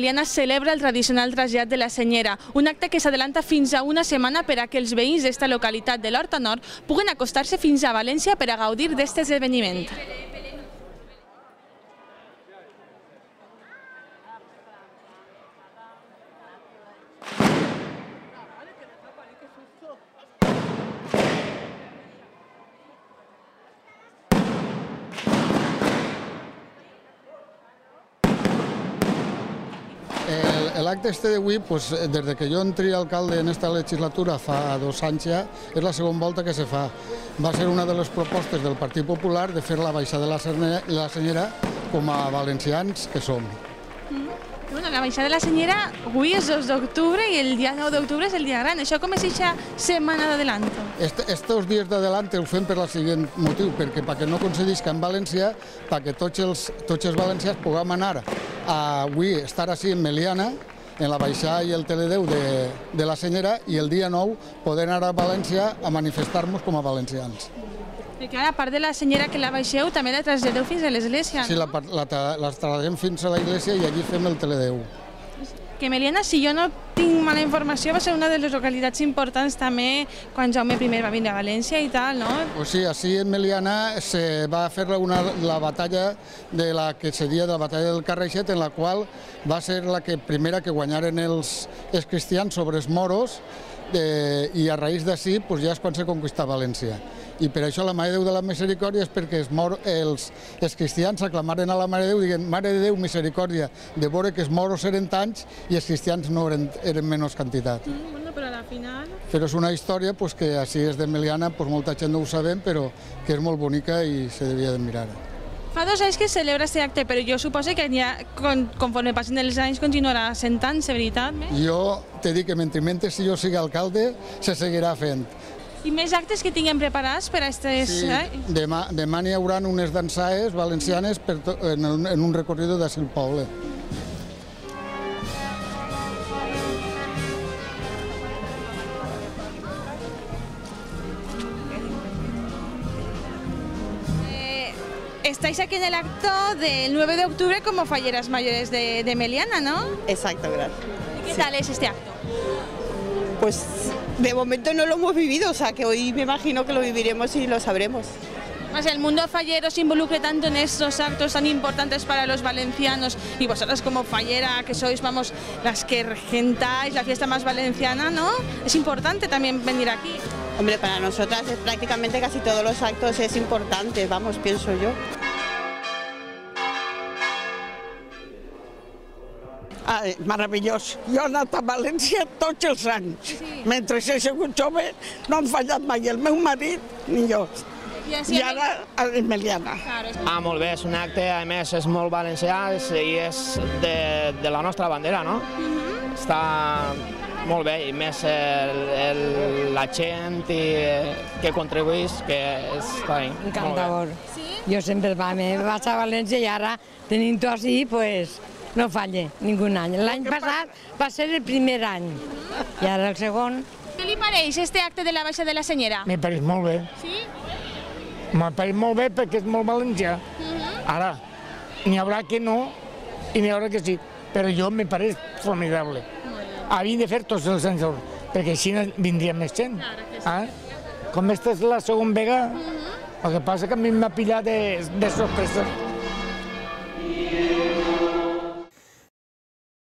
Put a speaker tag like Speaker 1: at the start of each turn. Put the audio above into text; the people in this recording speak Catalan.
Speaker 1: Meliana celebra el tradicional trasllat de la Senyera, un acte que s'adelanta fins a una setmana per a que els veïns d'esta localitat de l'Horta Nord puguen acostar-se fins a València per a gaudir d'aquest esdeveniment.
Speaker 2: L'acte este d'avui, des que jo entri alcalde en esta legislatura fa 2 anys ja, és la segona volta que se fa. Va ser una de les propostes del Partit Popular de fer la baixada de la Senyera com a valencians que som.
Speaker 1: La baixada de la Senyera avui és 2 d'octubre i el dia 9 d'octubre és el dia gran. Això com és aquesta setmana d'adelanto?
Speaker 2: Estos dies d'adelanto ho fem per el següent motiu, perquè no concedisca en valencià, perquè tots els valencians puguem anar avui estar així en Meliana, en la baixada i el teledeu de la Senyera, i el dia 9 poder anar a València a manifestar-nos com a valencians.
Speaker 1: Perquè ara, a part de la Senyera que la baixeu, també la traslladeu fins a l'església, no?
Speaker 2: Sí, la traslladem fins a l'església i allí fem el teledeu.
Speaker 1: Que Meliana, si jo no tinc mala informació, va ser una de les localitats importants també quan Jaume I va vindre a València i tal, no?
Speaker 2: Pues sí, així en Meliana se va fer la batalla de la que seria de la batalla del Carraixet, en la qual va ser la primera que guanyaren els cristians sobre els moros, i a raïs d'ací ja és quan se conquista València. I per això la Mare de Déu de la Misericòrdia és perquè els cristians aclamaren a la Mare de Déu, dient Mare de Déu, misericòrdia, de veure que els moros eren tants i els cristians no eren menys quantitat.
Speaker 1: Però a la final...
Speaker 2: Però és una història que així és de Meliana, molta gent no ho sabem, però que és molt bonica i se devia de mirar.
Speaker 1: Fa 2 anys que es celebra aquest acte, però jo suposo que conforme passin els anys continuarà sent tant, de veritat?
Speaker 2: Jo te dic que mentre si jo sigui alcalde se seguirà fent.
Speaker 1: I més actes que tinguem preparats per a aquestes...
Speaker 2: Sí, demà n'hi haurà unes dansaes valencianes en un recorrido d'ací al poble.
Speaker 1: Estáis aquí en el acto del 9 de octubre como falleras mayores de Meliana, ¿no?
Speaker 3: Exacto, gracias.
Speaker 1: ¿Y qué tal es este acto?
Speaker 3: Pues de momento no lo hemos vivido, o sea que hoy me imagino que lo viviremos y lo sabremos.
Speaker 1: El mundo fallero se involucra tanto en estos actos tan importantes para los valencianos y vosotras como fallera, que sois, las que regentáis la fiesta más valenciana, ¿no? Es importante también venir aquí.
Speaker 3: Hombre, para nosotras prácticamente casi todos los actos es importante, pienso yo.
Speaker 4: Meravellós. Jo he anat a València tots els anys. Mentre he sigut jove no han fallat mai el meu marit ni jo. I ara a Meliana.
Speaker 5: Molt bé, és un acte, a més és molt valencià i és de la nostra bandera, no? Està molt bé, i més la gent que contribueix, que està bé.
Speaker 6: Encantador. Jo sempre vaig a València i ara tenint-ho així, pues... No falle ningú any. L'any passat va ser el primer any i ara el segon.
Speaker 1: Què li pareix este acte de la baixada de la Senyera?
Speaker 7: Me pareix molt bé.
Speaker 1: Sí?
Speaker 7: Me pareix molt bé perquè és molt valencià. Ara, n'hi haurà que no i n'hi haurà que sí, però jo me pareix formidable. Havien de fer tots els anys, perquè així vindria més gent. Com aquesta és la segona vegada, el que passa que a mi m'ha pillat de sorpresa.